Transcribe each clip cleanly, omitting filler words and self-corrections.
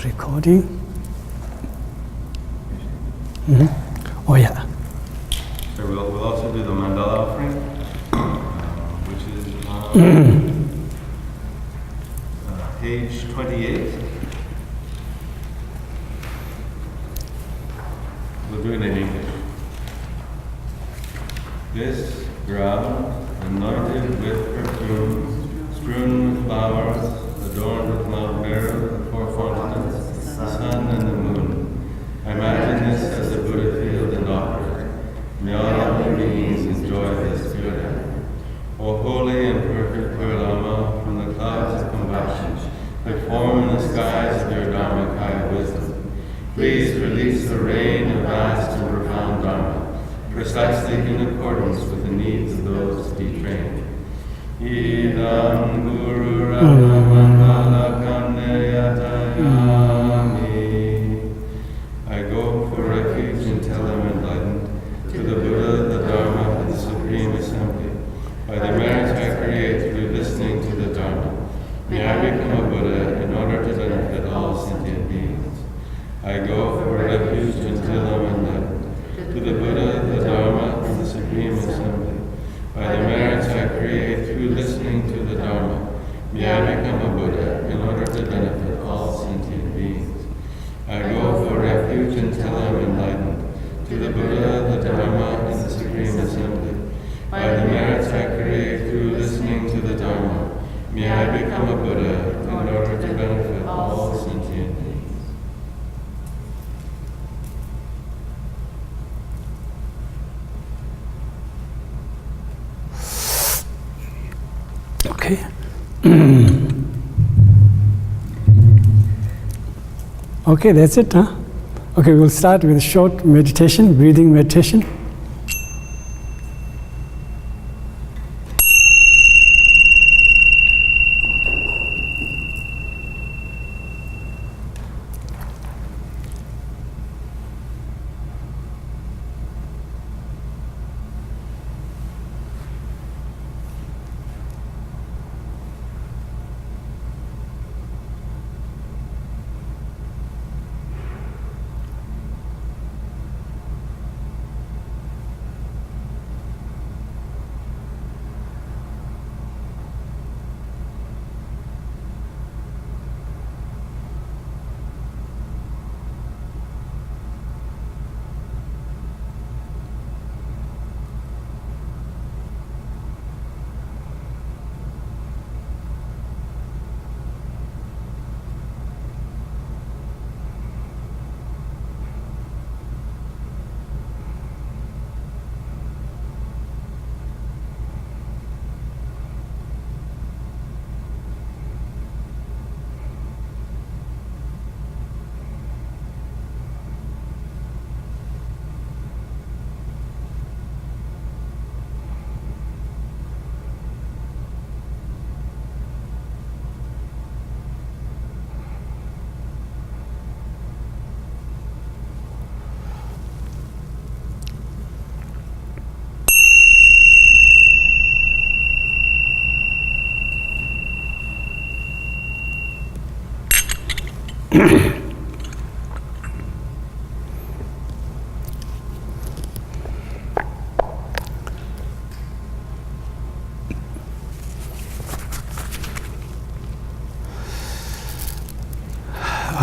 recording. Oh yeah. So we'll also do the mandala offering, which is on page 28. We'll do it in English. This ground, anointed with perfume, strewn with flowers, adorned with Mount Meru, the four fountains, the sun and the moon. I imagine this as a Buddha field and offer it. May all living beings enjoy this Buddha. O holy and perfect Pure Lama, from the clouds of combustion, that form in the skies of your Dharmakaya wisdom, please release the rain of vast and profound Dharma, precisely in accordance with the needs of those to be trained. Idam Guru Ramamandala Kandeyatayami. I go for refuge until I'm enlightened to the Buddha, the Dharma, and the Supreme Assembly. By the merits I create through listening to the Dharma, may I become a Buddha in order to benefit all sentient beings. I go for refuge until I'm enlightened to the Buddha, the Dharma, and the Supreme Assembly. By the merits I create through listening to the Dharma, may I become a Buddha in order to benefit all sentient beings. I go for refuge until I'm enlightened to the Buddha, the Dharma, and the Supreme Assembly. By the merits I create through listening to the Dharma, may I become a Buddha in order to benefit all sentient beings. Okay. Okay, that's it, huh? Okay, we'll start with a short meditation, breathing meditation.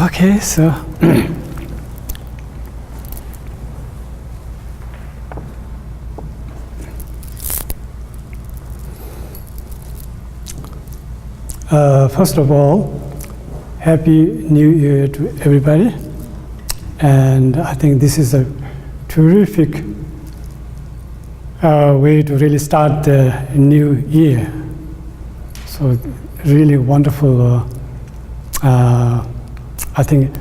Okay, so first of all, Happy New Year to everybody. And I think this is a terrific way to really start the new year. So really wonderful. I think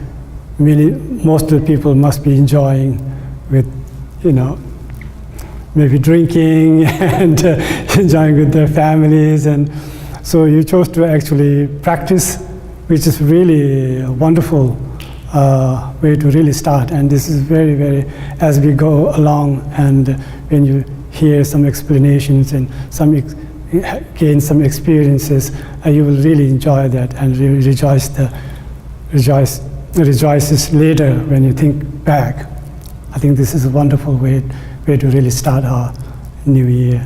most of the people must be enjoying with, maybe drinking and enjoying with their families. And so you chose to actually practice, which is really a wonderful way to really start. And this is very, very, as we go along, and when you hear some explanations and gain some experiences, you will really enjoy that and rejoice rejoices later when you think back. I think this is a wonderful way to really start our new year.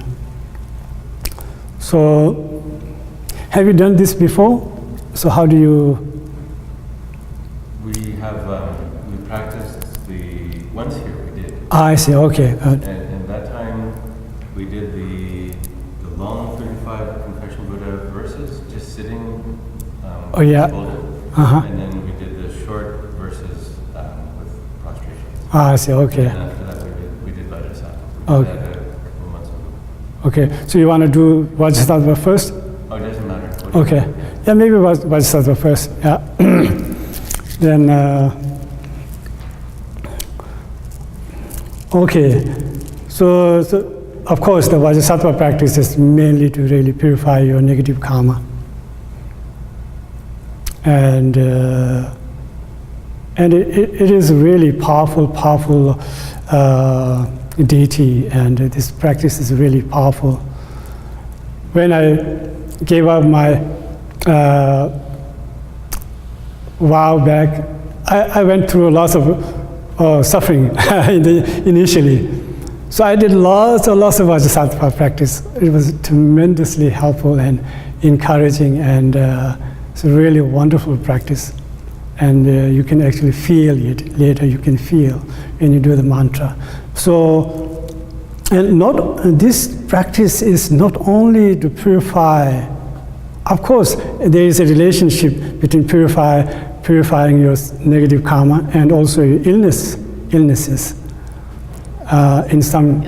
So, have you done this before? So how do you? We have, we practiced once here we did. I see, okay. And that time we did the long 35 Confession Buddha verses, just sitting Oh yeah. folded. Uh-huh. And then we did the short verses with prostration. I see, okay. And after that we did Vajrasattva. Okay. We did that a couple months ago. Okay, so you want to do Vajrasattva first? Oh, it doesn't matter. Okay. Yeah, maybe Vajrasattva first. Yeah. Then, okay. So of course, the Vajrasattva practice is mainly to really purify your negative karma. And it is really powerful deity, and this practice is really powerful. When I gave up my vow back, I went through lots of suffering initially. So I did lots of Vajrasattva practice. It was tremendously helpful and encouraging, and it's a really wonderful practice. And you can actually feel it later. You can feel when you do the mantra. So, and this practice is not only to purify. Of course, there is a relationship between purifying your negative karma and also your illnesses. In some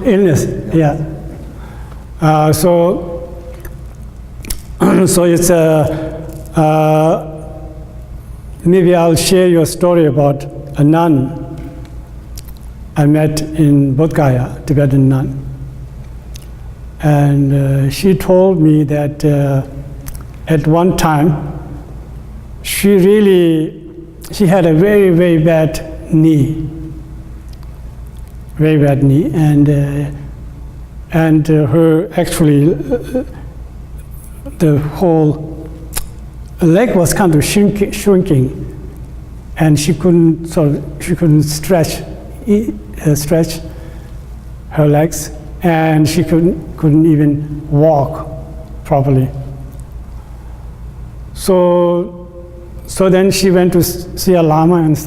illness, yeah. So it's maybe I'll share your story about a nun I met in Bodh Gaya, Tibetan nun. And she told me that at one time she had a very, very bad knee. Very bad knee, and her actually the whole leg was kind of shrinking, and she couldn't stretch her legs, and she couldn't even walk properly. So then she went to see a Lama, and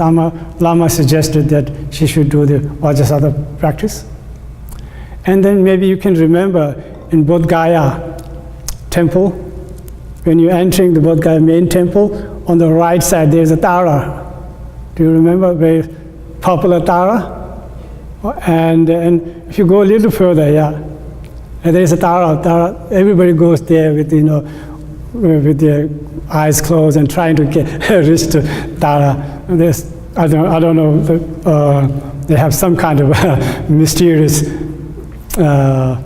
Lama suggested that she should do the Vajrasattva practice. And then maybe you can remember in Bodh Gaya temple, when you're entering the Bodh Gaya main temple, on the right side there's a Tara. Do you remember? Very popular Tara? And if you go a little further, yeah, and there's a Tara. Everybody goes there with their eyes closed and trying to reach to Tara. There's, I don't know, they have some kind of mysterious, I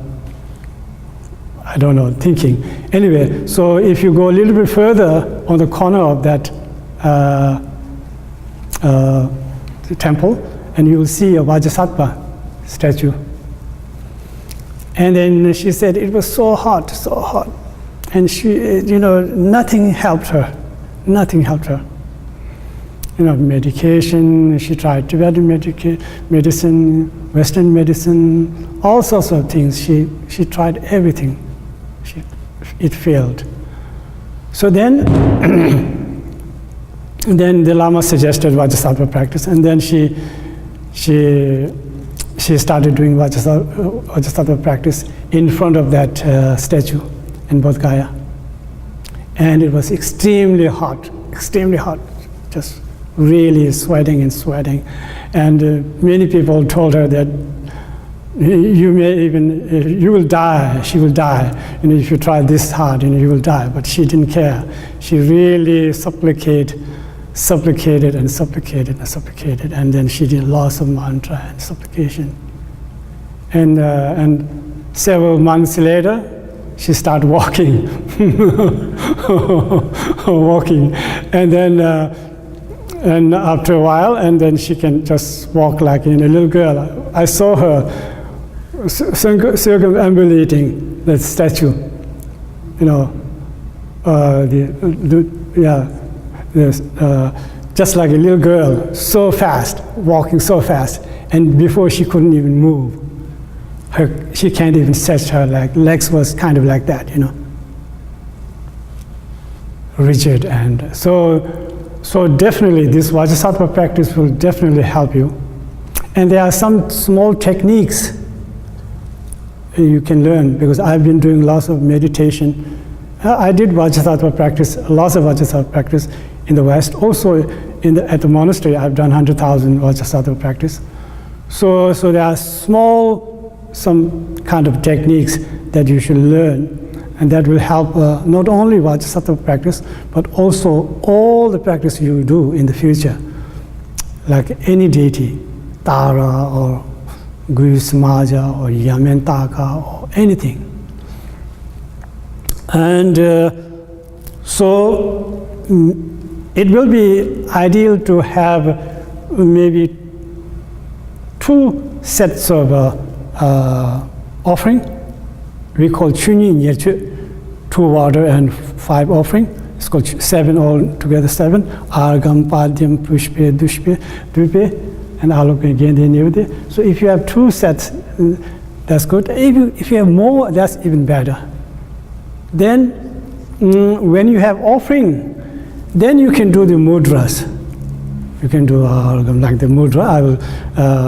don't know, thinking. Anyway, so if you go a little bit further on the corner of that temple, and you will see a Vajrasattva statue. And then she said it was so hot. And she, nothing helped her. Medication, she tried Tibetan medicine, Western medicine, all sorts of things. She tried everything. It failed. So then the Lama suggested Vajrasattva practice, and then she started doing Vajrasattva practice in front of that statue in Bodh Gaya. And it was extremely hot, just really sweating. And many people told her that you will die, she will die. If you try this hard, you will die. But she didn't care. She really supplicated, and then she did lots of mantra and supplication. And several months later, she started walking, and then and after a while, and then she can just walk like a little girl. I saw her circumambulating the just like a little girl, so fast, walking so fast, and before she couldn't even move. She can't even stretch her legs was kind of like that, you know, rigid. And so definitely this Vajrasattva practice will definitely help you. And there are some small techniques you can learn, because I've been doing lots of meditation. I did Vajrasattva practice, lots of Vajrasattva practice in the West. Also at the monastery, I've done 100,000 Vajrasattva practice. So there are some kind of techniques that you should learn, and that will help not only Vajrasattva practice, but also all the practice you do in the future, like any deity, Tara or Guru Samaja or Yamentaka or anything. And so it will be ideal to have maybe 2 sets of offering. We call Chunyi Nyerchu, 2 water and 5 offering. It's called 7 all together, 7. Argam, Padyam, Pushpe, Dushpe, Dvipe, and Aloke again, Nivde. So if you have 2 sets, that's good. If you have more, that's even better. Then when you have offering, then you can do the mudras. You can do like the mudra. I will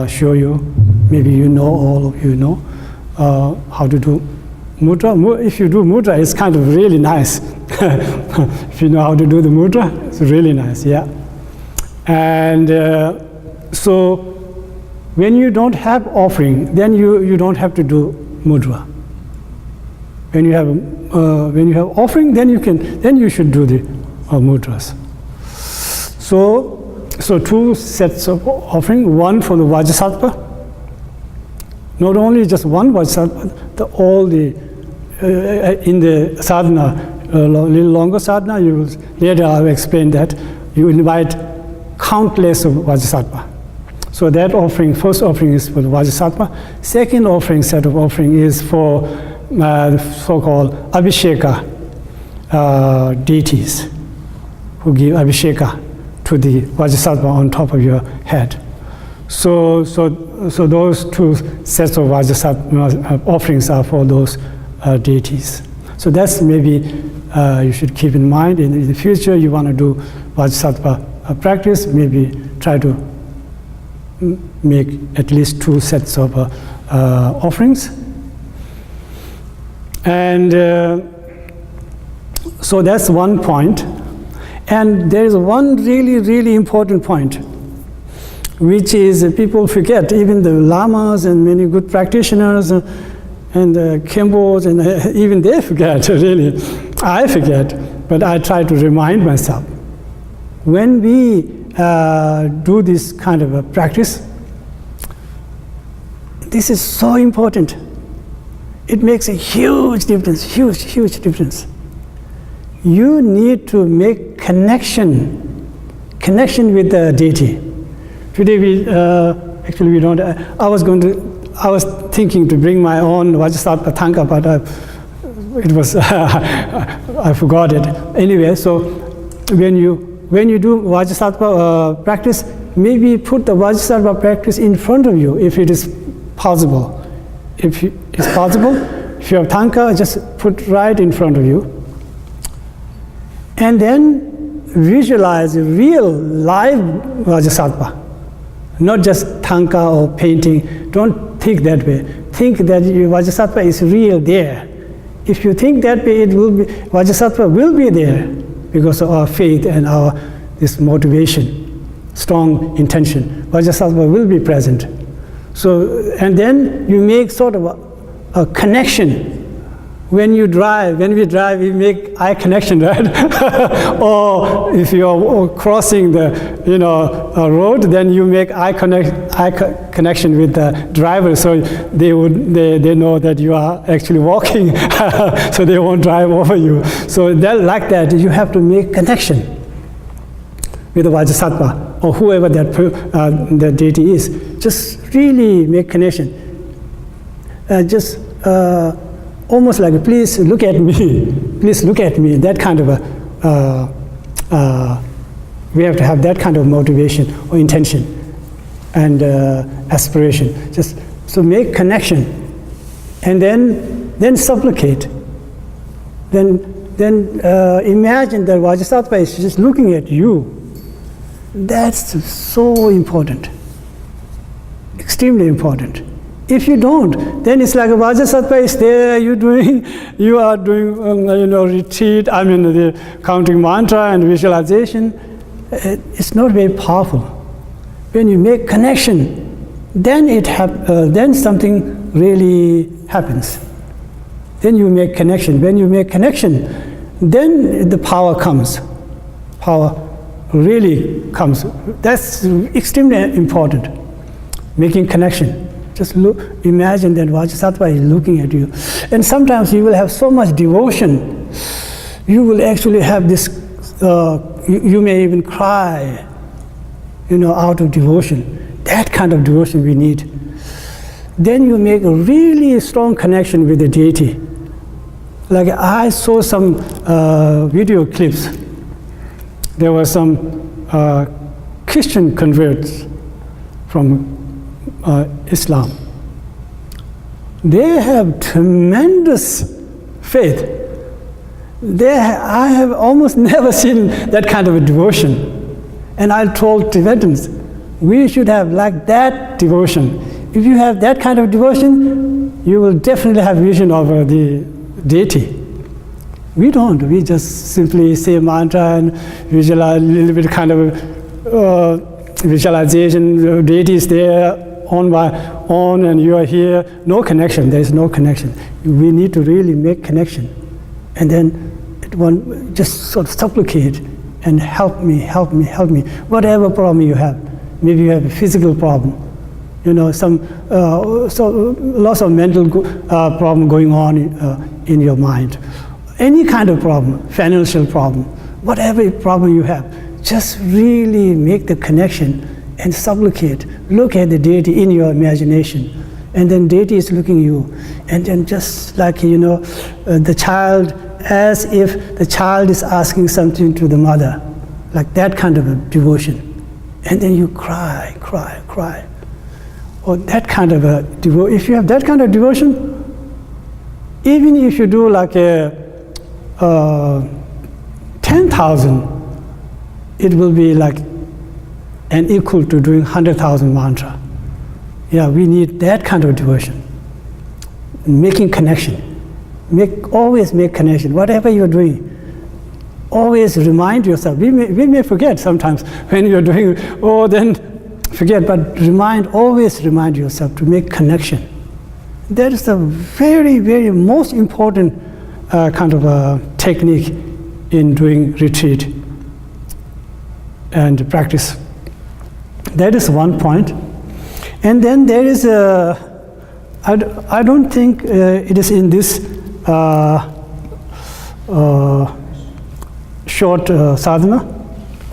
show you. Maybe you know, all of you know how to do mudra. If you do mudra, it's kind of really nice. If you know how to do the mudra, it's really nice, yeah. And so when you don't have offering, then you don't have to do mudra. When you have offering, then you should do the mudras. So 2 sets of offering, 1 for the Vajrasattva. Not only just 1 Vajrasattva, all the in the sadhana, a little longer sadhana, later I will explain that. You invite countless of Vajrasattva. So that offering, first offering is for the Vajrasattva. Second offering, set of offering is for the so-called Abhisheka deities, who give Abhisheka to the Vajrasattva on top of your head. So those 2 sets of Vajrasattva offerings are for those deities. So that's maybe you should keep in mind. In the future, you want to do Vajrasattva practice, maybe try to make at least 2 sets of offerings. And so that's one point. And there is one really, really important point, which is people forget, even the lamas and many good practitioners and Khenpos, and even they forget, really. I forget, but I try to remind myself. When we do this kind of a practice, this is so important. It makes a huge difference, huge difference. You need to make connection with the deity. Today we don't. I was thinking to bring my own Vajrasattva Tanka, but it was I forgot it. Anyway, so when you do Vajrasattva practice, maybe put the Vajrasattva practice in front of you if it is possible. If it's possible, if you have Tanka, just put right in front of you. And then visualize a real live Vajrasattva, not just Tanka or painting. Don't think that way. Think that your Vajrasattva is real there. If you think that way, Vajrasattva will be there because of our faith and this motivation, strong intention. Vajrasattva will be present. So, and then you make sort of a connection. When we drive, we make eye connection, right? Or if you're crossing the, a road, then you make eye connection with the driver, so they know that you are actually walking, so they won't drive over you. So like that, you have to make connection with the Vajrasattva or whoever that deity is. Just really make connection. Almost like, please look at me, that kind of a We have to have that kind of motivation or intention and aspiration. Just so make connection, and then supplicate. Then imagine that Vajrasattva is just looking at you. That's so important, extremely important. If you don't, then it's like a Vajrasattva is there. You are doing retreat. The counting mantra and visualization. It's not very powerful. When you make connection, then something really happens. Then you make connection. When you make connection, then the power comes. Power really comes. That's extremely important. Making connection. Just imagine that Vajrasattva is looking at you. And sometimes you will have so much devotion. You will actually have this, you may even cry, out of devotion. That kind of devotion we need. Then you make a really strong connection with the deity. Like I saw some video clips. There were some Christian converts from Islam. They have tremendous faith. I have almost never seen that kind of a devotion. And I told Tibetans, we should have like that devotion. If you have that kind of devotion, you will definitely have vision of the deity. We don't. We just simply say a mantra and visualize a little bit kind of visualization. The deity is there on and you are here. No connection. There is no connection. We need to really make connection. And then one just sort of supplicate and help me. Whatever problem you have. Maybe you have a physical problem. Some lots of mental problem going on in your mind. Any kind of problem, financial problem, whatever problem you have, just really make the connection and supplicate. Look at the deity in your imagination, and then deity is looking at you, and then just like the child, as if the child is asking something to the mother, like that kind of a devotion, and then you cry. Or that kind of a devotion. If you have that kind of devotion, even if you do like a 10,000, it will be like and equal to doing 100,000 mantra. Yeah, we need that kind of devotion. Making connection. Always make connection. Whatever you're doing, always remind yourself. We may forget sometimes when you're doing, then forget, but always remind yourself to make connection. That is the very, very most important kind of a technique in doing retreat and practice. That is one point. And then there is I don't think it is in this short sadhana.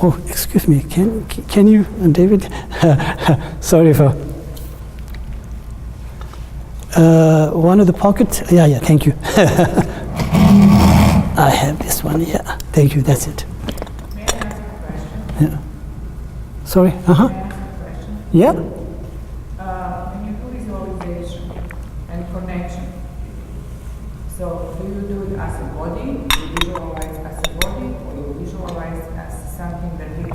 Oh, excuse me, can you, David? Sorry for one of the pockets. Yeah, thank you. I have this one. Yeah, thank you. That's it. May I ask a question? Yeah. Sorry. May I ask a question? Yeah. When you do visualization and connection, so do you do it as a body? You visualize as a body, or you visualize as something that is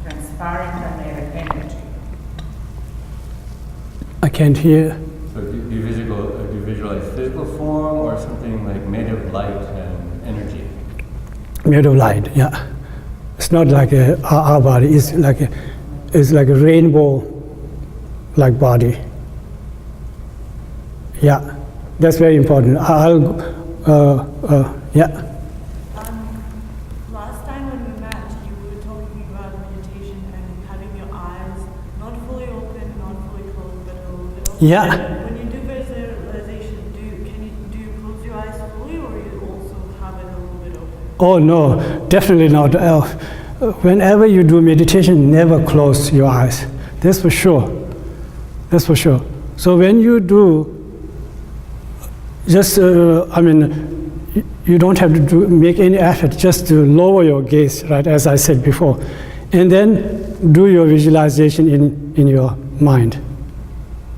transparent and energy? I can't hear. So do you visualize physical form or something like made of light and energy? Made of light, yeah. It's not like our body. It's like a rainbow-like body. Yeah, that's very important. Yeah. Last time when we met, you were talking about meditation and having your eyes not fully open, not fully closed, but a little bit open. Yeah. When you do visualization, do you close your eyes fully, or you also have it a little bit open? Oh no, definitely not. Whenever you do meditation, never close your eyes. That's for sure. That's for sure. So when you do, just you don't have to make any effort, just to lower your gaze, right, as I said before. And then do your visualization in your mind.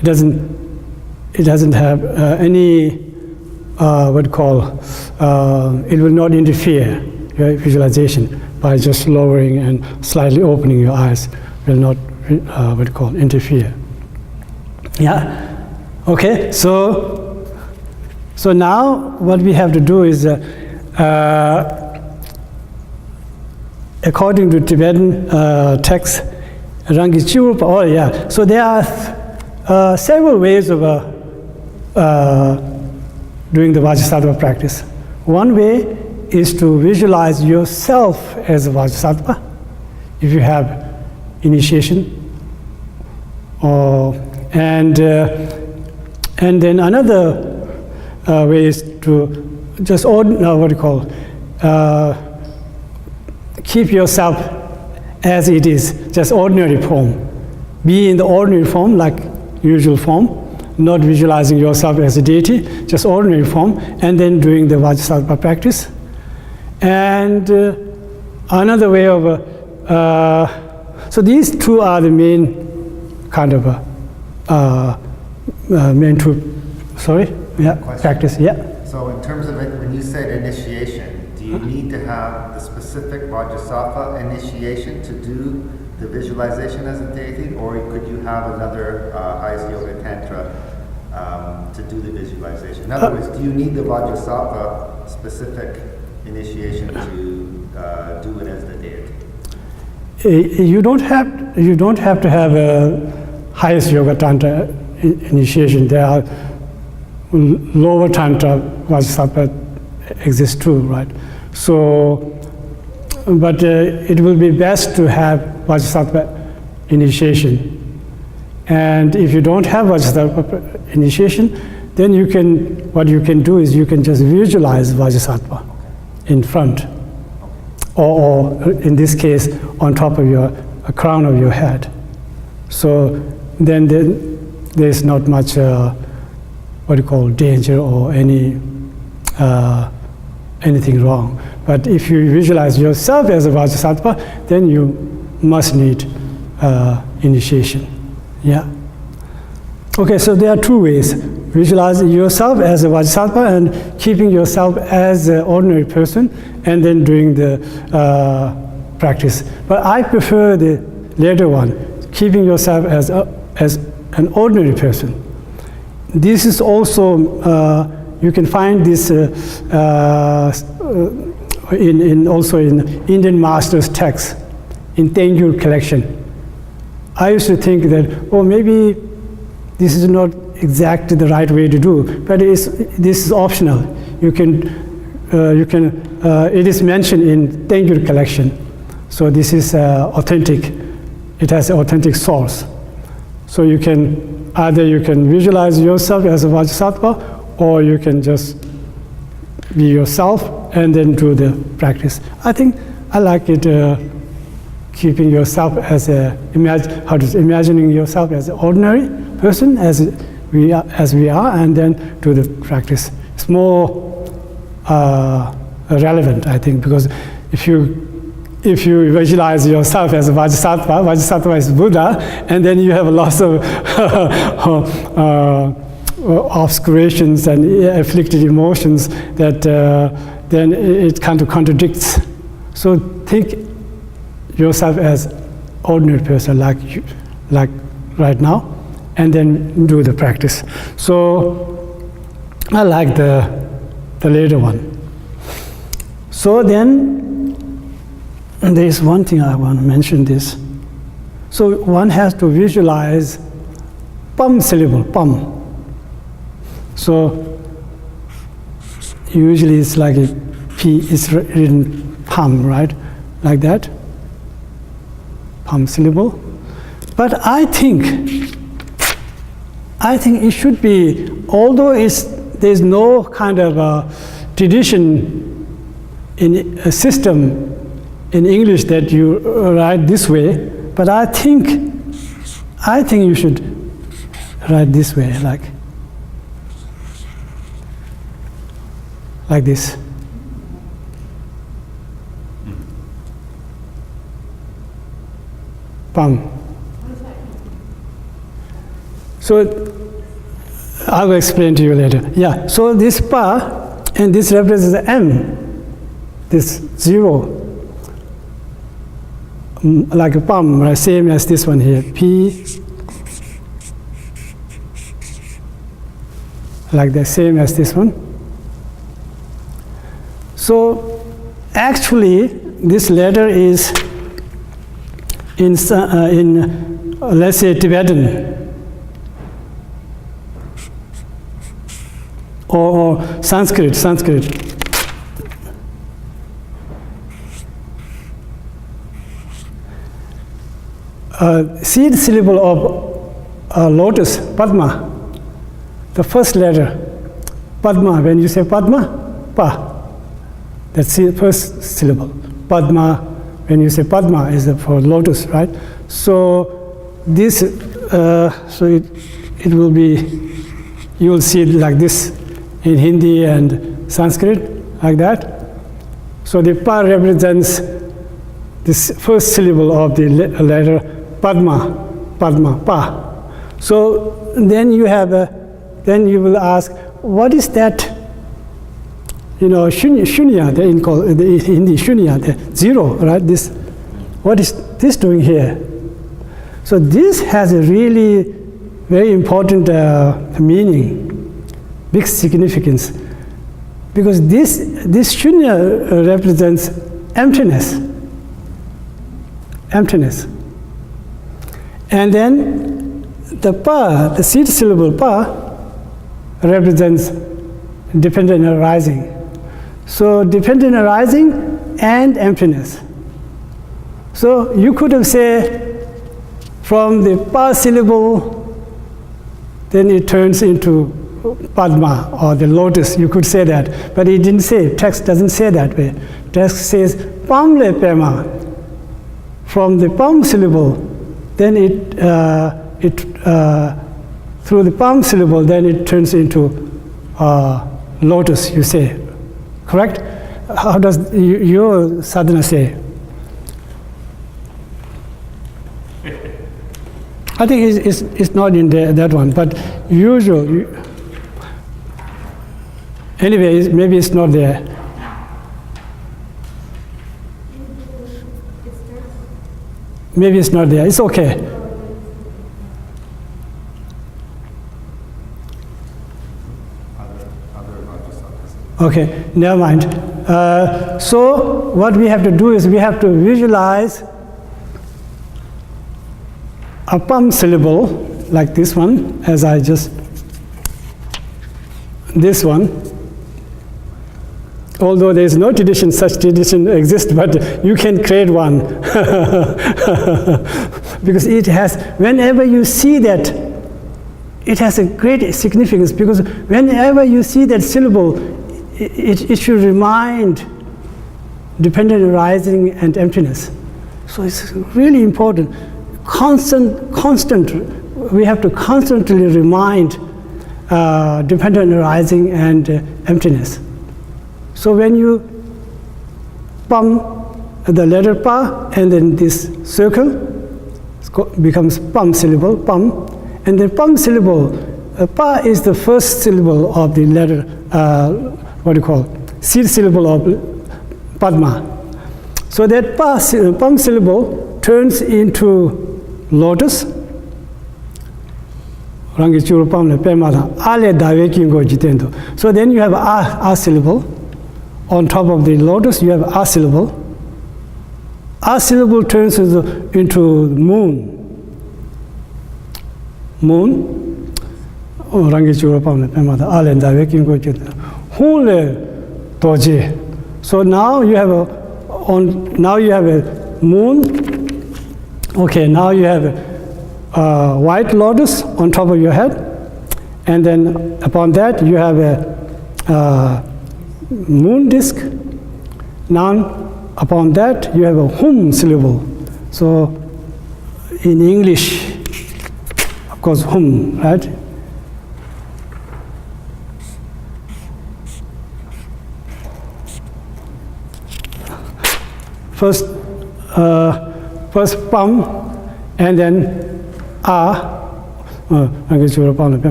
It doesn't have any, what you call, it will not interfere your visualization by just lowering and slightly opening your eyes. Will not, what you call, interfere. Yeah? Okay, so now what we have to do is, according to Tibetan text, Rangichirupa, oh yeah, so there are several ways of doing the Vajrasattva practice. One way is to visualize yourself as a Vajrasattva, if you have initiation, and then another way is to just what do you call, keep yourself as it is, just ordinary form. Be in the ordinary form, like usual form, not visualizing yourself as a deity, just ordinary form, and then doing the Vajrasattva practice. And another way of, so these two are the main kind of main two, sorry, yeah, practice, yeah. So in terms of it, when you said initiation, do you need to have the specific Vajrasattva initiation to do the visualization as a deity, or could you have another highest yoga tantra to do the visualization? In other words, do you need the Vajrasattva specific initiation to do it as the deity? You don't have to have a highest yoga tantra initiation. There are lower tantra Vajrasattva exists too, right? So, but it will be best to have Vajrasattva initiation. And if you don't have Vajrasattva initiation, then what you can do is you can just visualize Vajrasattva in front, or in this case, on top of your crown of your head. So then there's not much what you call danger or anything wrong. But if you visualize yourself as a Vajrasattva, then you must need initiation. Yeah. Okay, so there are two ways: visualizing yourself as a Vajrasattva and keeping yourself as an ordinary person, and then doing the practice. But I prefer the later one, keeping yourself as an ordinary person. This is also, you can find this also in Indian Masters' text, in Tengyur collection. I used to think that, oh, maybe this is not exactly the right way to do, but this is optional. It is mentioned in Tengyur collection. So this is authentic. It has an authentic source. So you can visualize yourself as a Vajrasattva, or you can just be yourself and then do the practice. I think I like it, keeping yourself as imagining yourself as an ordinary person, as we are, and then do the practice. It's more relevant, I think, because if you visualize yourself as a Vajrasattva is Buddha, and then you have lots of obscurations and afflicted emotions that then it kind of contradicts. So think yourself as ordinary person, like right now, and then do the practice. So I like the later one. So then there is one thing I want to mention this. So one has to visualize pum syllable, pum. So usually it's like a P is written pum, right? Like that. Pum syllable. But I think it should be, although there's no kind of tradition in a system in English that you write this way, but I think you should write this way, like like this. Pam. So I will explain to you later. Yeah, so this pa, and this represents M, this 0, like a palm, right? Same as this one here, P, like the same as this one. So actually, this letter is in let's say Tibetan or Sanskrit. Seed syllable of lotus, Padma, the first letter, Padma, when you say Padma, Pa, that's the first syllable. Padma, when you say Padma, is for lotus, right? So this, so it will be, you will see it like this in Hindi and Sanskrit, like that. So the Pa represents this first syllable of the letter Padma, Pa. So then you have then you will ask, what is that? You know, shunya, the Hindi shunya, the 0, right? This, what is this doing here? So this has a really very important meaning, big significance, because this shunya represents emptiness. And then the pa, the seed syllable pa, represents dependent arising. So dependent arising and emptiness. So you could have said from the pa syllable, then it turns into Padma or the lotus. You could say that, but it didn't say. Text doesn't say that way. Text says Pamle Pema. From the Pam syllable, then through the Pam syllable, then it turns into lotus, you say. Correct? How does your sadhana say? I think it's not in that one, but usual. Anyway, maybe it's not there. Maybe it's not there. It's okay. Okay, never mind. So what we have to do is we have to visualize a Pam syllable like this one, as I just, this one. Although there is no tradition, such tradition exists, but you can create one. Because it has, whenever you see that, it has a great significance, because whenever you see that syllable, it should remind dependent arising and emptiness. So it's really important. Constant, we have to constantly remind dependent arising and emptiness. So when you pam the letter pa, and then this circle becomes pam syllable, pam, and the pam syllable, pa is the first syllable of the letter, what do you call, seed syllable of Padma. So that pam syllable turns into lotus. So then you have a syllable. On top of the lotus, you have a syllable. A syllable turns into moon. Moon. So now you have a moon. Okay, now you have a white lotus on top of your head, and then upon that you have a moon disk. Now upon that you have a hum syllable. So in English, of course, hum, right? first pam, and then a. And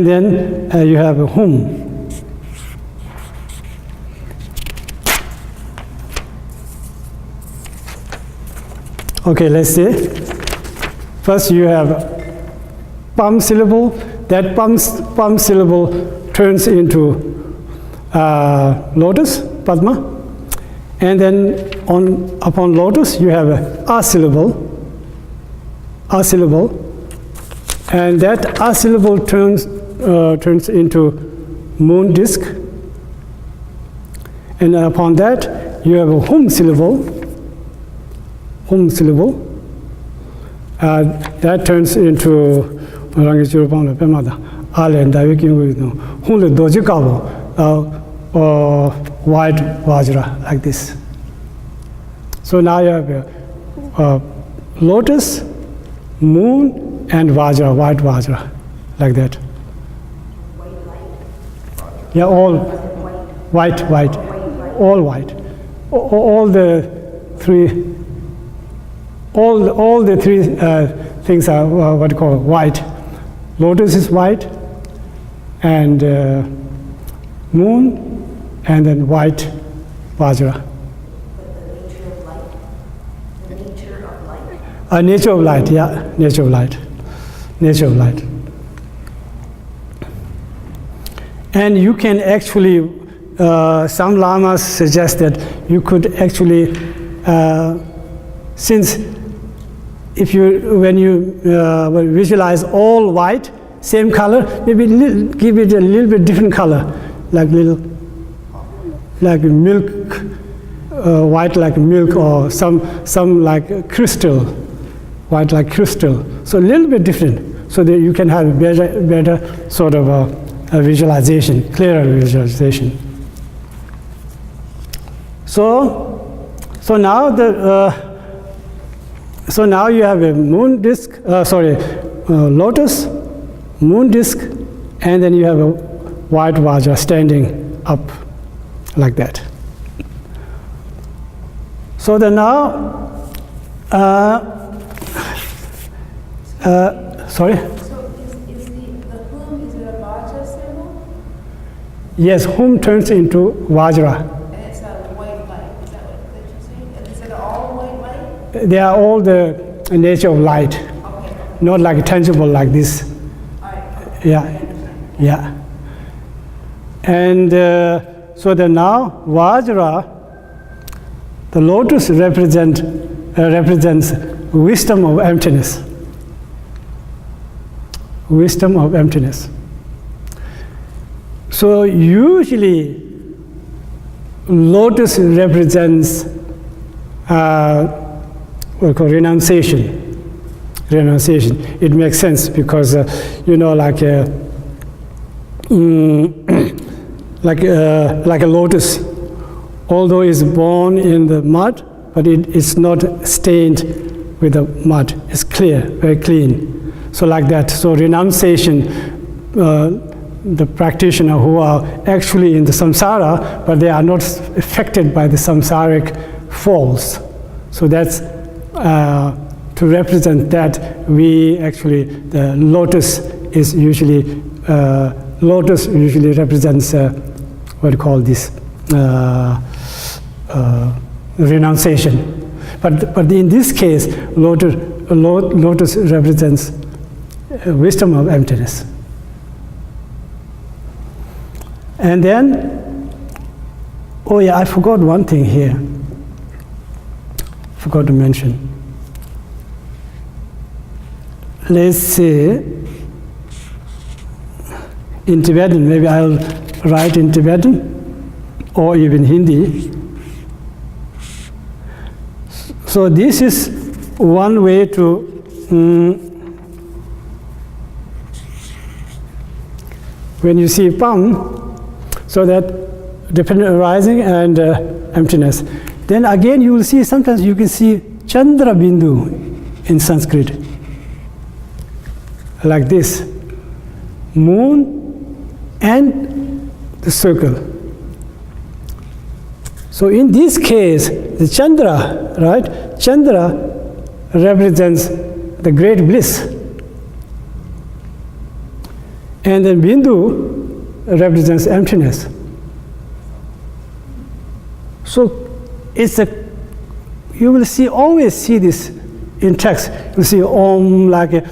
then you have whom. Okay, let's see. First you have pam syllable. That pam syllable turns into lotus, padma. And then upon lotus you have a syllable. A syllable, and that a syllable turns into moon disk, and upon that you have a hum syllable. Hum syllable that turns into white vajra, like this. So now you have lotus, moon, and vajra, white vajra, like that. Yeah, all white, all white. All the three things are what you call white. Lotus is white, and moon, and then white vajra. Nature of light, yeah, nature of light. Nature of light. And you can actually, some lamas suggest that you could actually, since when you visualize all white, same color, maybe give it a little bit different color, like milk, white like milk, or some like crystal, white like crystal. So a little bit different, so that you can have a better sort of a visualization, clearer visualization. So now so now you have a moon disk, lotus, moon disk, and then you have a white vajra standing up like that. So then now, sorry? So is the hum, is it a vajra symbol? Yes, hum turns into vajra. And it's a white light, is that what you're saying? And is it all white light? They are all the nature of light, Okay. not like tangible like this. All right. Yeah. And so then now vajra, the lotus represents wisdom of emptiness. Wisdom of emptiness. So usually lotus represents what we call renunciation. Renunciation. It makes sense because like a lotus, although it's born in the mud, but it's not stained with the mud. It's clear, very clean. So like that. So renunciation, the practitioner who are actually in the samsara, but they are not affected by the samsaric falls. So that's to represent that. We actually, the lotus is usually represents what you call this renunciation. But in this case, lotus represents wisdom of emptiness. And then, oh yeah, I forgot one thing here. Forgot to mention. Let's say, in Tibetan, maybe I'll write in Tibetan or even Hindi. So this is one way to when you see pam, so that dependent arising and emptiness. Then again you will see, sometimes you can see Chandra Bindu in Sanskrit, like this, moon and the circle. So in this case, the Chandra, right? Chandra represents the great bliss. And then Bindu represents emptiness. So it's you will always see this in text. You see Om like a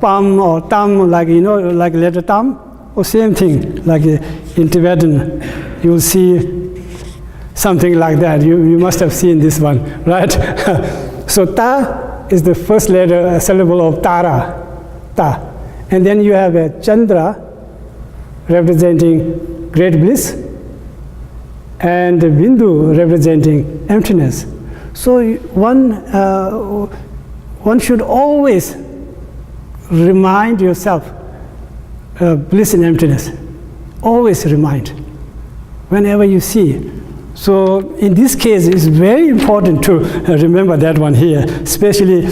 Pam or Tam, like like letter Tam, or same thing, like in Tibetan, you will see something like that. You must have seen this one, right? So Ta is the first letter, syllable of Tara, Ta. And then you have a Chandra representing great bliss, and the Bindu representing emptiness. So one should always remind yourself bliss and emptiness. Always remind, whenever you see. So in this case, it's very important to remember that one here. Especially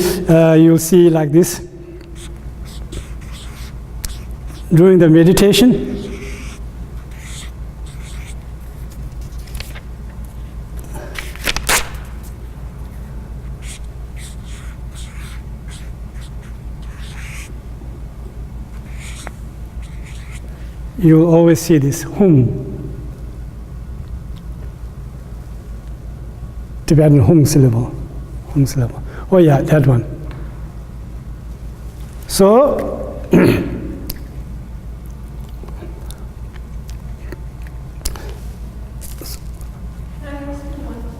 you'll see like this during the meditation. You always see this hum. Tibetan hum syllable. Hum syllable. Oh yeah, that one. So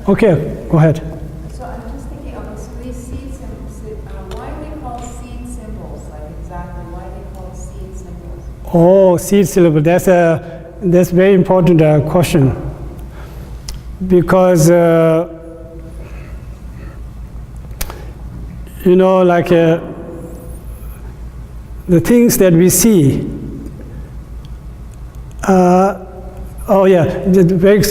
okay, go ahead. So I'm just thinking of these seed symbols. Why are they called seed symbols? Like exactly, why are they called seed symbols? Oh, seed syllable. That's a very important question. Because like the things that we see. Oh yeah, the very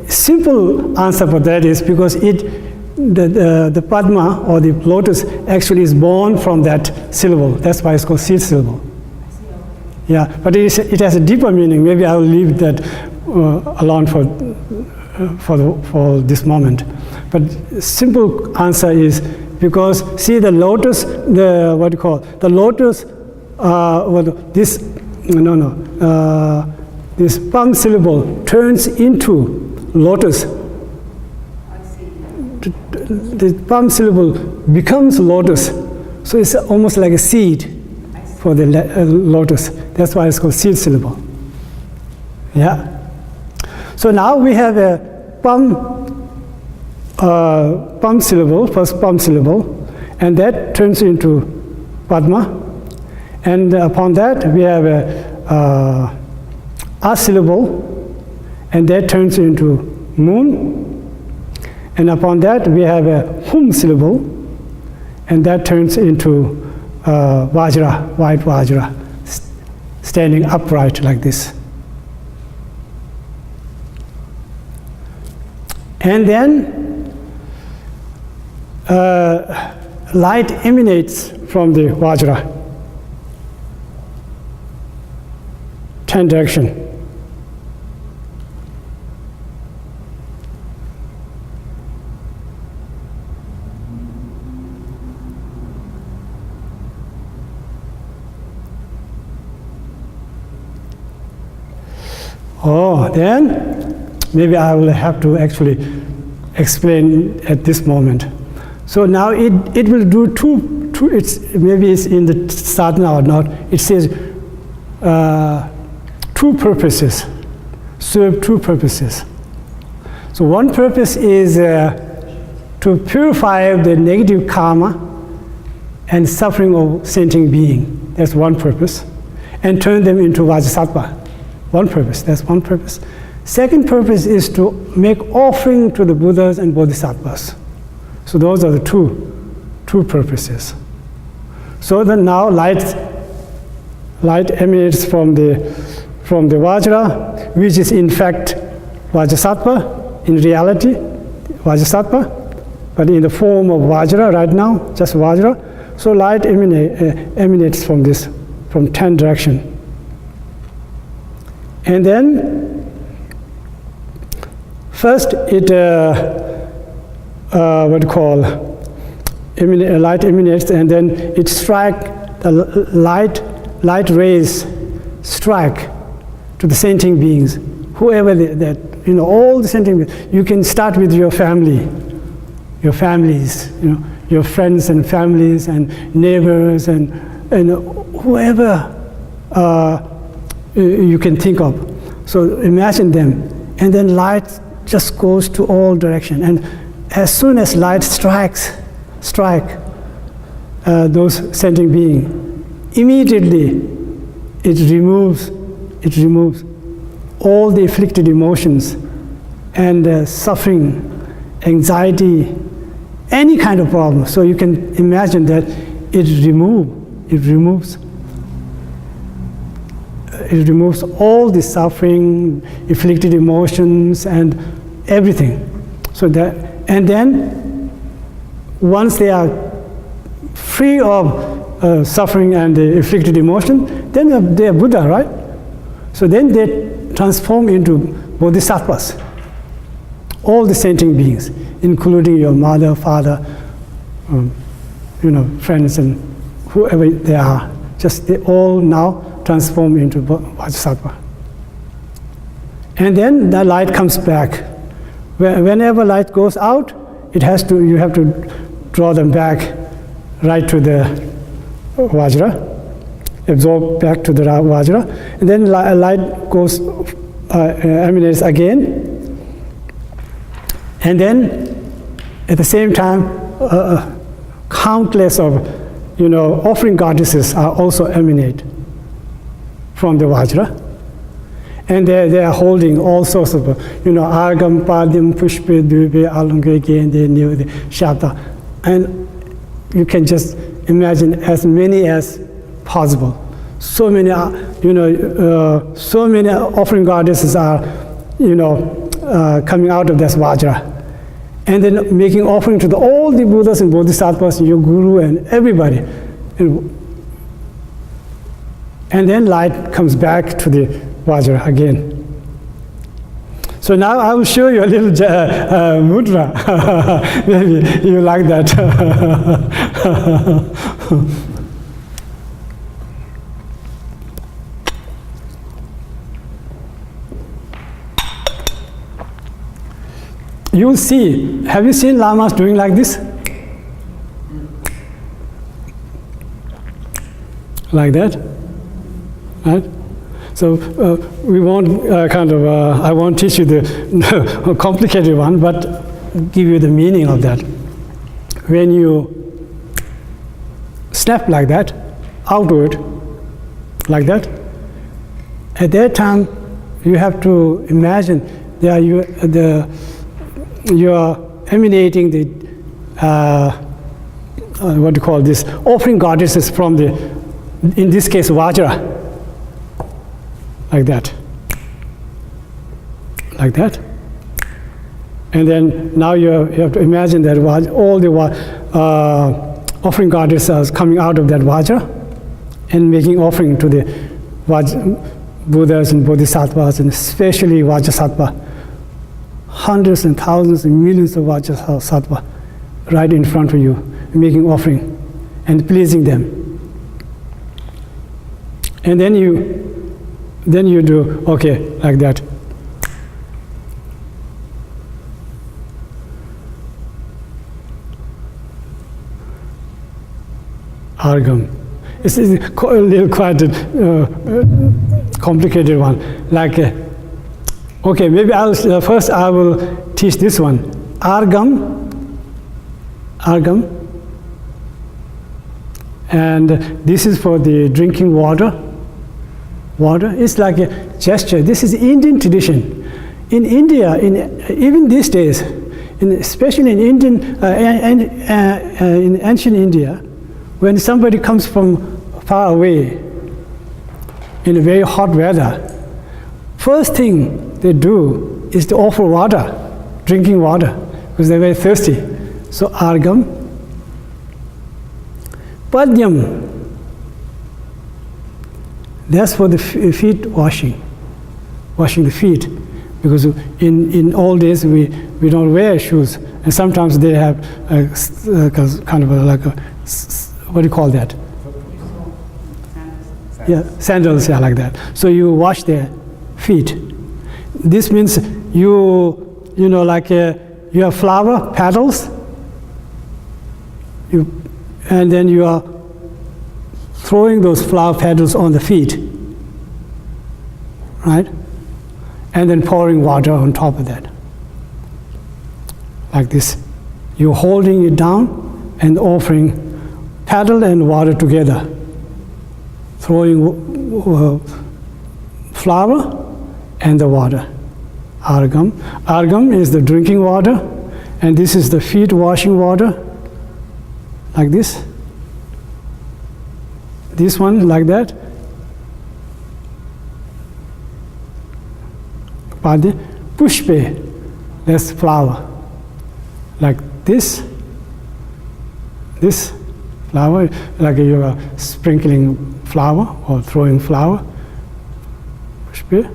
simple answer for that is because the Padma or the lotus actually is born from that syllable. That's why it's called seed syllable. Yeah, but it has a deeper meaning. Maybe I will leave that alone for this moment. But simple answer is because see the lotus, the lotus. This Pam syllable turns into lotus. The Pam syllable becomes lotus. So it's almost like a seed for the lotus. That's why it's called seed syllable. Yeah. So now we have a Pam syllable, first Pam syllable, and that turns into Padma. And upon that we have a syllable, and that turns into moon. And upon that we have a hum syllable, and that turns into Vajra, white Vajra, standing upright like this. And then light emanates from the Vajra, 10 direction. Oh, then maybe I will have to actually explain at this moment. So now it will do two maybe it's in the sadhana or not. It says two purposes, serve two purposes. So one purpose is to purify the negative karma and suffering of sentient being. That's one purpose. And turn them into Vajrasattva. One purpose, that's one purpose. Second purpose is to make offering to the Buddhas and Bodhisattvas. So those are the two purposes. So then now light emanates from the Vajra, which is in fact Vajrasattva, in reality, Vajrasattva, but in the form of Vajra right now, just Vajra. So light emanates from this, from 10 direction. And then First, it what you call light emanates, and then it strike the light rays strike to the sentient beings, whoever that all the sentient beings. You can start with your family, your families, your friends and families and neighbors and whoever you can think of. So imagine them, and then light just goes to all direction, and as soon as light strike those sentient beings, immediately it removes all the afflicted emotions and suffering, anxiety, any kind of problem. So you can imagine that it removes all the suffering, afflicted emotions, and everything. So that, and then once they are free of suffering and afflicted emotion, then they are Buddha, right? So then they transform into bodhisattvas. All the sentient beings, including your mother, father, friends, and whoever they are, just they all now transform into Vajrasattva. And then the light comes back. Whenever light goes out, you have to draw them back right to the Vajra, absorb back to the Vajra, and then light goes, emanates again, and then at the same time, countless of offering goddesses are also emanate from the Vajra, and they are holding all sorts of Argam, Padyam, Pushpe, Dube, Alunga, Gende, Nivde, Shabda, and you can just imagine as many as possible. So many, so many offering goddesses are, coming out of this Vajra, and then making offering to all the Buddhas and Bodhisattvas, your Guru and everybody, and then light comes back to the Vajra again. So now I will show you a little mudra. Maybe you like that. You'll see. Have you seen lamas doing like this? Like that, right? So we won't I won't teach you the complicated one, but give you the meaning of that. When you snap like that, outward, like that, at that time you have to imagine that you are emanating the what do you call this, offering goddesses from the, in this case, Vajra, like that, and then now you have to imagine that all the offering goddesses are coming out of that Vajra and making offering to the Buddhas and Bodhisattvas, and especially Vajrasattva. Hundreds and thousands and millions of Vajrasattva right in front of you, making offering and pleasing them. And then you do, okay, like that. Argam. It's a little quite complicated one. Like, okay, maybe first I will teach this one. Argam, and this is for the drinking water. It's like a gesture. This is Indian tradition. In India, even these days, especially in in ancient India, when somebody comes from far away in a very hot weather, first thing they do is to offer water, drinking water, because they're very thirsty. So Argam, Padyam, that's for the feet washing the feet. because in old days we don't wear shoes, and sometimes they have kind of like a, what do you call that? Yeah, sandals, yeah, like that. So you wash their feet. This means you know, like you have flower petals, and then you are throwing those flower petals on the feet, right? And then pouring water on top of that, like this. You're holding it down and offering petal and water together, throwing flower and the water. Argam. Argam is the drinking water, and this is the feet washing water, like this. This one like that. Padi. Pushpe, that's flower. Like this. This flower, like you are sprinkling flour or throwing flour. Pushpe.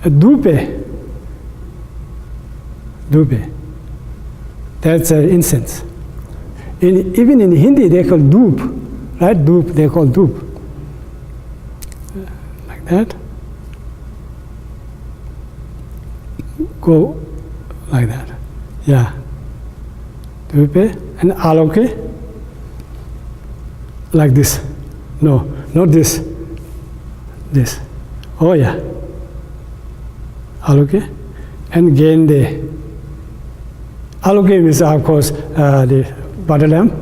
Dupe. Dupe. That's incense. Even in Hindi, they call doop, right? Doop, they call doop. Like that. Go like that. Yeah. Dupe and aloke. Like this. No, not this. This. Oh yeah. Aloke and gende. Aloke is, of course, the butter lamp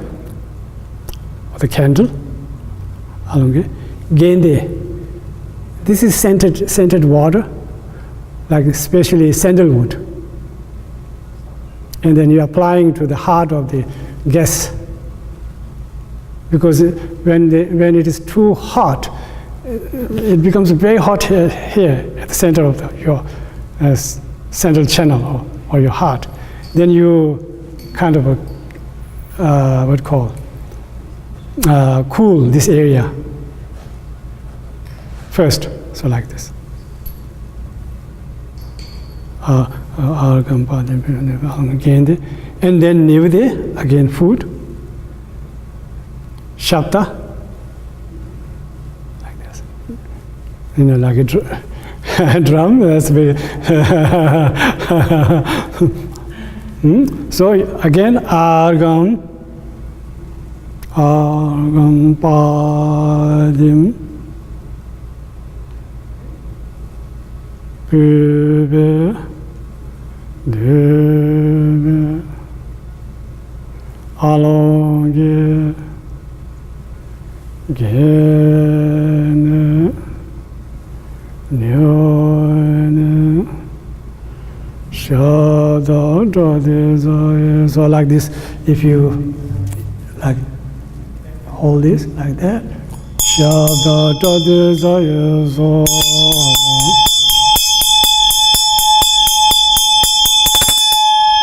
or the candle. Aloke. Gende. This is scented water, like especially sandalwood. And then you're applying to the heart of the guest. Because when it is too hot, it becomes very hot here at the center of your central channel or your heart. Then you kind of cool this area first. So like this. And then nivde, again food. Shabda, like this. You know, like a drum. That's very. So again, argam padim, pube, dube, alonge, gene, nyone, shada, so like this. If you like hold this like that, shada, so.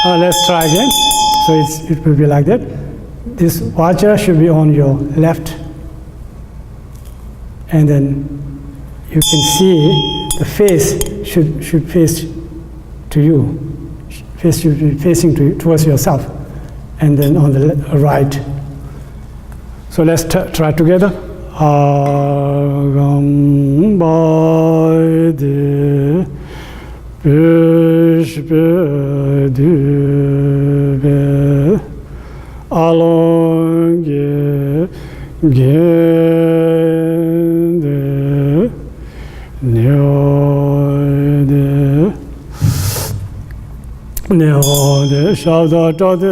Let's try again. So it will be like that. This vajra should be on your left, and then you can see the face should face to you. Face should be facing towards yourself, and then on the right. So let's try together. Agam Baide Pushpe Dube Alonge Gende Nyode Nyode Shabda Tade.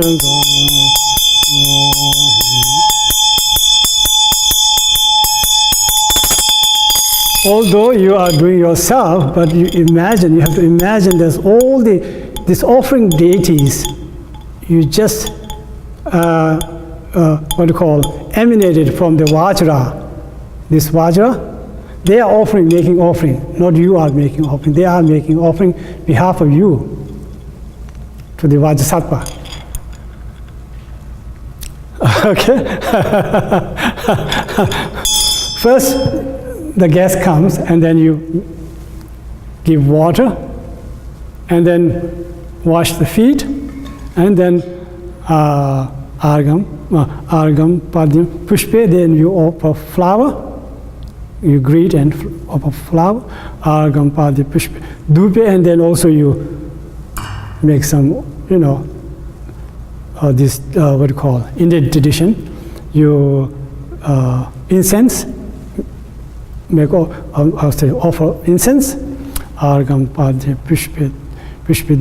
Although you are doing yourself, but you have to imagine there's all these offering deities, you just, emanated from the Vajra. This Vajra, they are making offering, not you are making offering. They are making offering behalf of you to the Vajrasattva. Okay? First, the guest comes, and then you give water and then wash the feet, and then Argam Padyam Pushpe, then you offer flower, you greet and offer flower, Argam Padyam Pushpe Dupe, and then also you make some, this, what you call, Indian tradition, you incense, offer incense, Argam Padyam Pushpe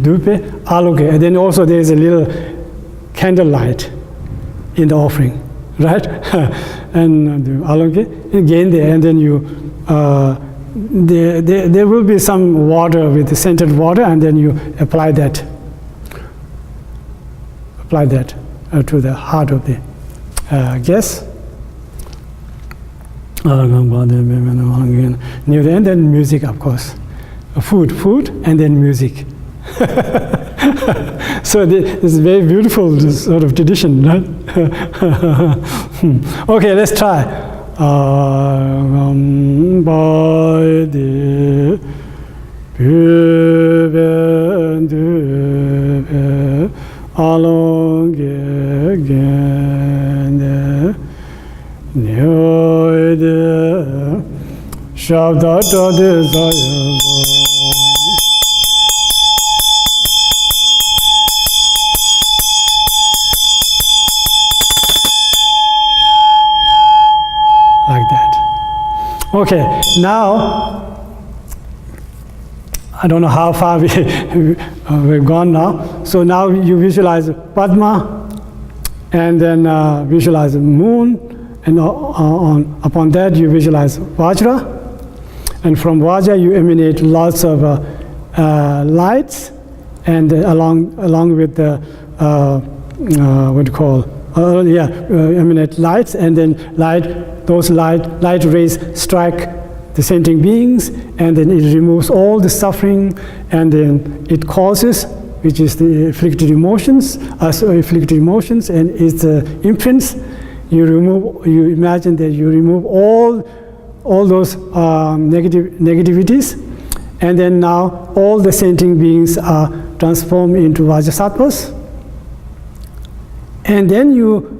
Dupe, Aloke, and then also there is a little candlelight in the offering, right? And Aloke, again there, and then you, there will be some water with the scented water, and then you apply that to the heart of the guest. And then music, of course. Food, and then music. So this is very beautiful sort of tradition, right? Okay, let's try. Like that. Okay, now I don't know how far we've gone now. So now you visualize Padma, and then visualize the moon, and upon that you visualize Vajra, and from Vajra you emanate lots of lights, and along with the what you call emanate lights, and then those light rays strike the sentient beings, and then it removes all the suffering, and then it causes, which is the afflicted emotions, and its imprints. You imagine that you remove all those negativities, and then now all the sentient beings are transformed into Vajrasattvas, and then you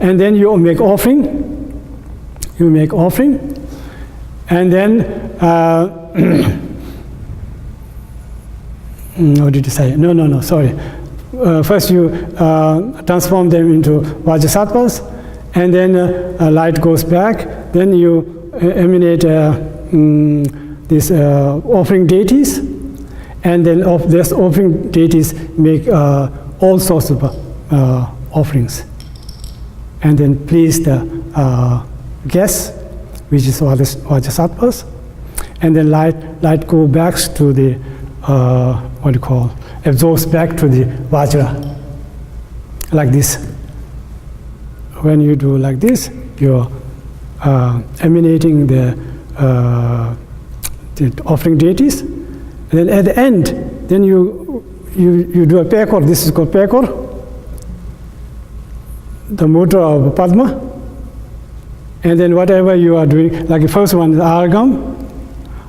and then you make offering. And then what did you say? No, sorry. First you transform them into Vajrasattvas, and then light goes back. Then you emanate these offering deities, and then of these offering deities make all sorts of offerings, and then please the guests, which is Vajrasattvas, and then light go back to the absorbs back to the Vajra, like this. When you do like this, you're emanating the offering deities, and then at the end, then you do a pekor. This is called pekor, the mudra of Padma, and then whatever you are doing, like the first one is Argam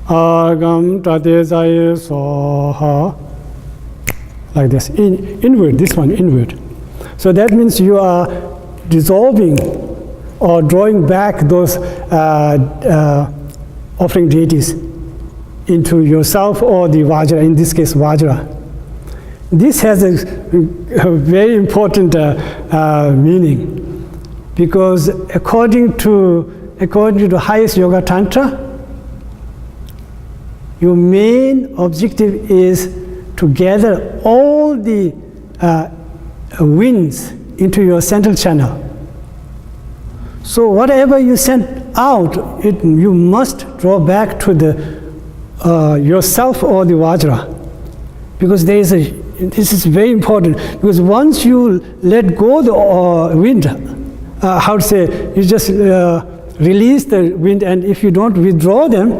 Tadezaya Soha, like this, inward, this one inward. So that means you are dissolving or drawing back those offering deities into yourself or the Vajra, in this case Vajra. This has a very important meaning, because according to the highest Yoga Tantra, your main objective is to gather all the winds into your central channel. So whatever you send out, you must draw back to the yourself or the Vajra, because this is very important, because once you let go the wind, how to say, you just release the wind, and if you don't withdraw them,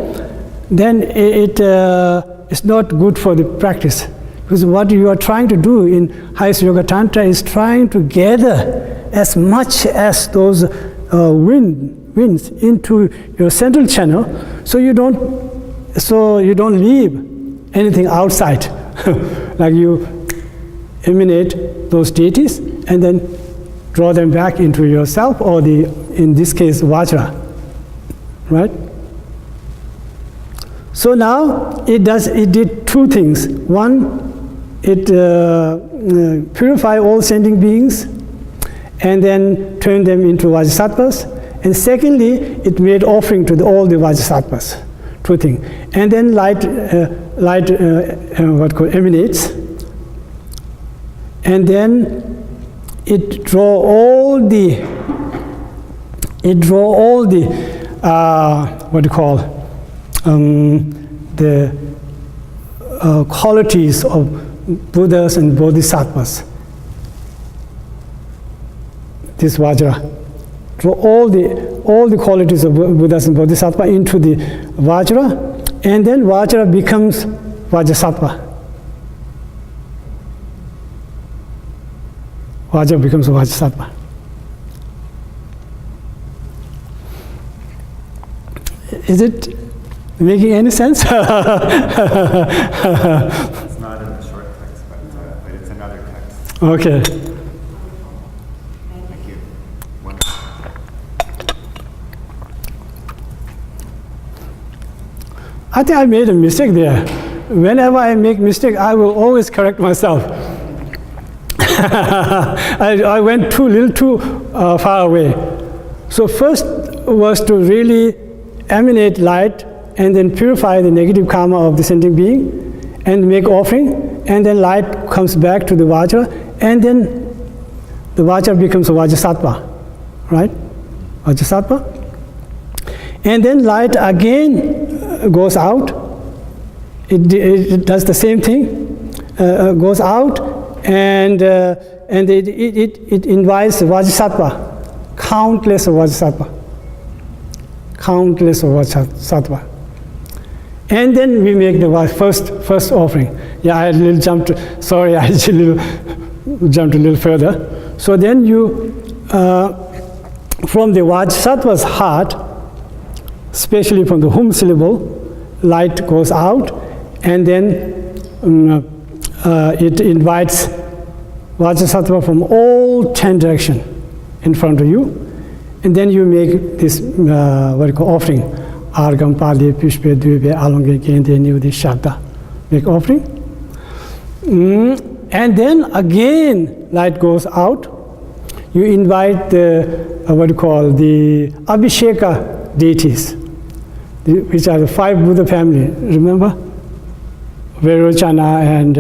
then it's not good for the practice. Because what you are trying to do in highest Yoga Tantra is trying to gather as much as those wind winds into your central channel, so you don't leave anything outside. Like you emanate those deities and then draw them back into yourself, or in this case, Vajra, right? So now it did two things. One, it purified all sentient beings and then turned them into Vajrasattvas. And secondly, it made offering to all the Vajrasattvas. Two things. And then light emanates, and then it draw all the the qualities of Buddhas and Bodhisattvas. This Vajra draw all the qualities of Buddhas and Bodhisattvas into the Vajra, and then Vajra becomes Vajrasattva. Vajra becomes Vajrasattva. Is it making any sense? It's not in the short text, but it's another text. Okay. Thank you. Wonderful. I think I made a mistake there. Whenever I make mistake, I will always correct myself. I went too far away. So first was to really emanate light and then purify the negative karma of the sentient being and make offering, and then light comes back to the Vajra, and then the Vajra becomes a Vajrasattva, right? Vajrasattva. And then light again goes out. It does the same thing, goes out, and it invites Vajrasattva, countless Vajrasattva. And then we make the first offering. Yeah, I jumped a little further. So then you, from the Vajrasattva's heart, especially from the hum syllable, light goes out, and then it invites Vajrasattva from all 10 directions in front of you, and then you make this offering. Argam, Pali, Pushpe, Dube, Alonge, Gende, Nivdi, Shabda. Make offering. And then again, light goes out. You invite the Abhisheka deities, which are the 5 Buddha family. Remember? Vairochana and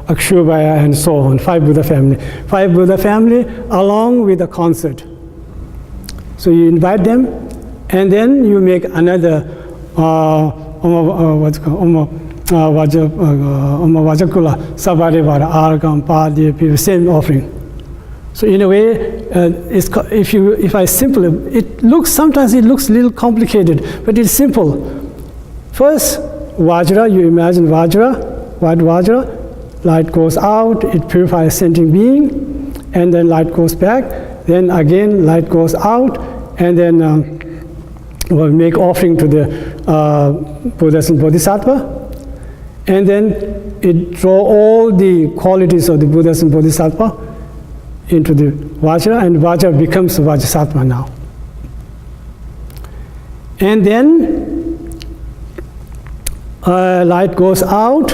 Akshubhaya and so on. 5 Buddha family. 5 Buddha family along with the concert. So you invite them, and then you make another Vajakula, Sabarevara, Argam, Padi, same offering. So in a way, if I simplify, sometimes it looks a little complicated, but it's simple. First, Vajra, you imagine Vajra, white Vajra, light goes out, it purifies sentient being, and then light goes back, then again light goes out, and then we'll make offering to the Buddhas and Bodhisattva, and then it draw all the qualities of the Buddhas and Bodhisattva into the Vajra, and Vajra becomes Vajrasattva now. And then light goes out,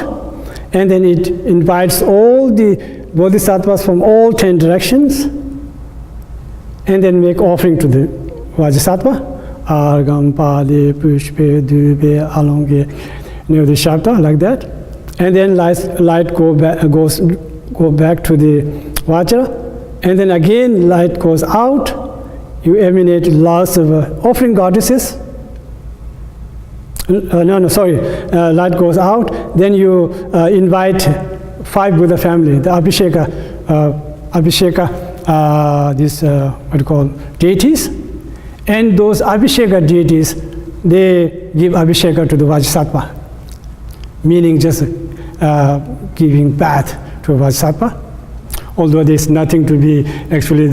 and then it invites all the Bodhisattvas from all 10 directions, and then make offering to the Vajrasattva. Argam, Pali, Pushpe, Dube, Alonge, Nivdi, Shabda, like that. And then light goes back to the Vajra, and then again light goes out. You emanate lots of offering goddesses. Light goes out, then you invite 5 Buddha family, the Abhisheka, deities, and those Abhisheka deities, they give Abhisheka to the Vajrasattva, meaning just giving bath to Vajrasattva, although there's nothing to be actually